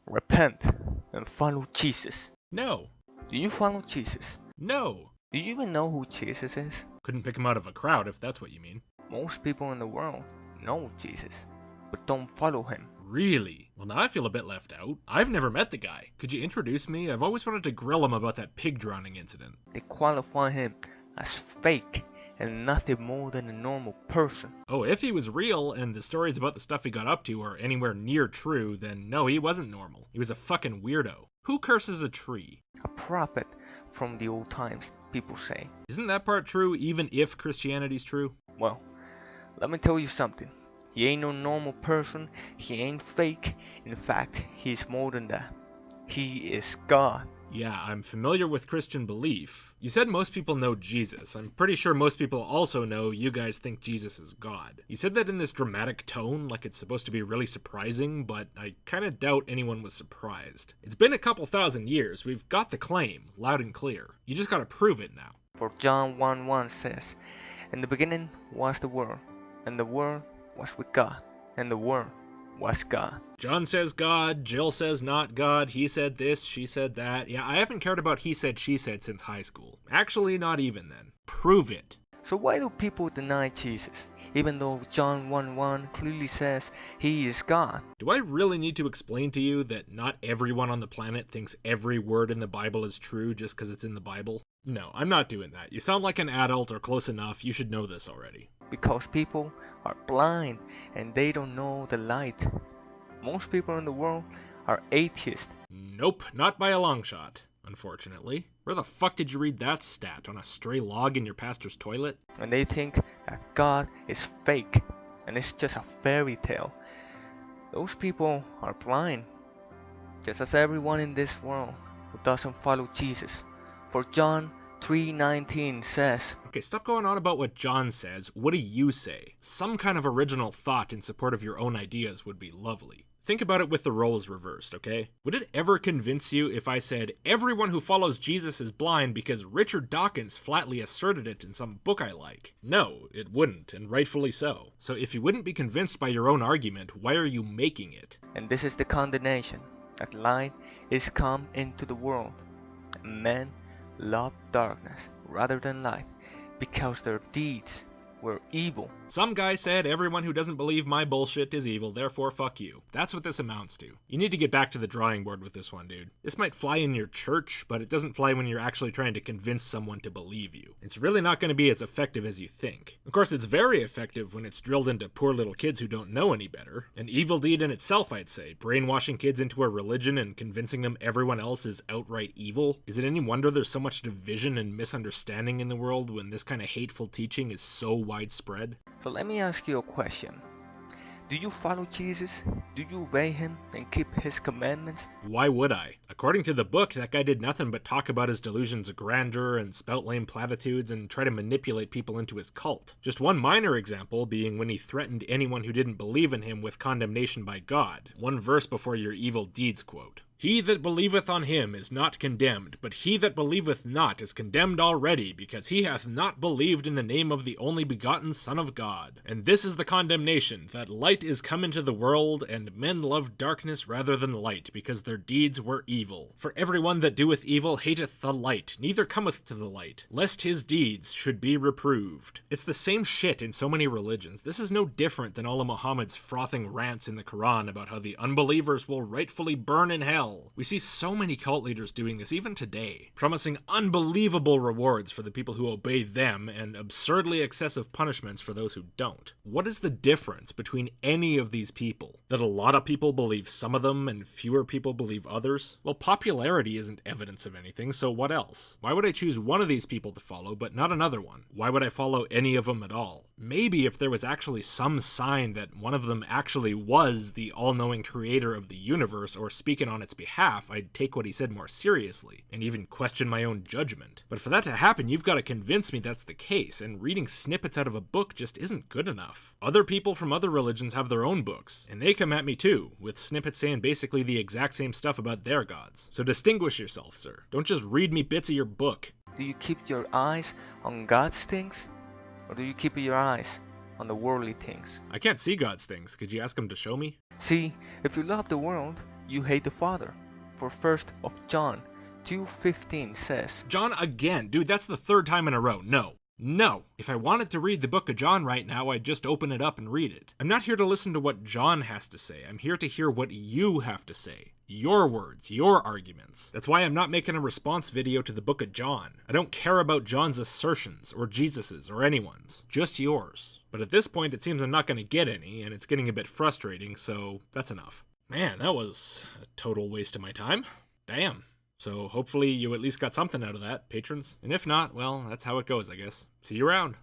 Repent and follow Jesus. No. Do you follow Jesus? No. Do you even know who Jesus is? Couldn't pick him out of a crowd if that's what you mean. Most people in the world know Jesus, but don't follow him. Really? Well, now I feel a bit left out. I've never met the guy. Could you introduce me? I've always wanted to grill him about that pig drowning incident. They qualify him as fake and nothing more than a normal person. Oh, if he was real and the stories about the stuff he got up to are anywhere near true, then no, he wasn't normal. He was a fucking weirdo. Who curses a tree? A prophet from the old times, people say. Isn't that part true even if Christianity's true? Well, let me tell you something. He ain't no normal person. He ain't fake. In fact, he's more than that. He is God. Yeah, I'm familiar with Christian belief. You said most people know Jesus. I'm pretty sure most people also know you guys think Jesus is God. You said that in this dramatic tone, like it's supposed to be really surprising, but I kinda doubt anyone was surprised. It's been a couple thousand years. We've got the claim, loud and clear. You just gotta prove it now. For John 1:1 says, "In the beginning was the Word, and the Word was with God, and the Word was God." John says God, Jill says not God, he said this, she said that. Yeah, I haven't cared about he said, she said since high school. Actually, not even then. Prove it. So why do people deny Jesus, even though John 1:1 clearly says he is God? Do I really need to explain to you that not everyone on the planet thinks every word in the Bible is true just because it's in the Bible? No, I'm not doing that. You sound like an adult or close enough. You should know this already. Because people are blind and they don't know the light. Most people in the world are atheists. Nope, not by a long shot, unfortunately. Where the fuck did you read that stat? On a stray log in your pastor's toilet? And they think that God is fake and it's just a fairy tale. Those people are blind, just as everyone in this world who doesn't follow Jesus. For John 3:19 says, Okay, stop going on about what John says. What do you say? Some kind of original thought in support of your own ideas would be lovely. Think about it with the roles reversed, okay? Would it ever convince you if I said everyone who follows Jesus is blind because Richard Dawkins flatly asserted it in some book I like? No, it wouldn't, and rightfully so. So if you wouldn't be convinced by your own argument, why are you making it? and this is the condemnation, that light is come into the world, and men love darkness rather than light, because their deeds were evil. Some guy said everyone who doesn't believe my bullshit is evil, therefore fuck you. That's what this amounts to. You need to get back to the drawing board with this one, dude. This might fly in your church, but it doesn't fly when you're actually trying to convince someone to believe you. It's really not going to be as effective as you think. Of course, it's very effective when it's drilled into poor little kids who don't know any better. An evil deed in itself, I'd say. Brainwashing kids into a religion and convincing them everyone else is outright evil. Is it any wonder there's so much division and misunderstanding in the world when this kind of hateful teaching is so widespread? So let me ask you a question. Do you follow Jesus? Do you obey him and keep his commandments? Why would I? According to the book, that guy did nothing but talk about his delusions of grandeur and spout lame platitudes and try to manipulate people into his cult. Just one minor example being when he threatened anyone who didn't believe in him with condemnation by God. One verse before your evil deeds quote. He that believeth on him is not condemned, but he that believeth not is condemned already, because he hath not believed in the name of the only begotten Son of God. And this is the condemnation, that light is come into the world, and men loved darkness rather than light, because their deeds were evil. For every one that doeth evil hateth the light, neither cometh to the light, lest his deeds should be reproved. It's the same shit in so many religions. This is no different than all of Muhammad's frothing rants in the Quran about how the unbelievers will rightfully burn in hell. We see so many cult leaders doing this even today, promising unbelievable rewards for the people who obey them and absurdly excessive punishments for those who don't. What is the difference between any of these people? That a lot of people believe some of them and fewer people believe others? Well, popularity isn't evidence of anything, so what else? Why would I choose one of these people to follow but not another one? Why would I follow any of them at all? Maybe if there was actually some sign that one of them actually was the all-knowing creator of the universe or speaking on its behalf, I'd take what he said more seriously, and even question my own judgment. But for that to happen, you've got to convince me that's the case, and reading snippets out of a book just isn't good enough. Other people from other religions have their own books, and they come at me too, with snippets saying basically the exact same stuff about their gods. So distinguish yourself, sir. Don't just read me bits of your book. Do you keep your eyes on God's things? Or do you keep your eyes on the worldly things? I can't see God's things. Could you ask him to show me? See, if you love the world, you hate the Father. For 1st of John 2:15 says, John again. Dude, that's the third time in a row. No. No. If I wanted to read the book of John right now, I'd just open it up and read it. I'm not here to listen to what John has to say. I'm here to hear what you have to say. Your words, your arguments. That's why I'm not making a response video to the book of John. I don't care about John's assertions, or Jesus's, or anyone's. Just yours. But at this point, it seems I'm not going to get any, and it's getting a bit frustrating, so that's enough. Man, that was a total waste of my time. Damn. So hopefully you at least got something out of that, patrons. And if not, well, that's how it goes, I guess. See you around.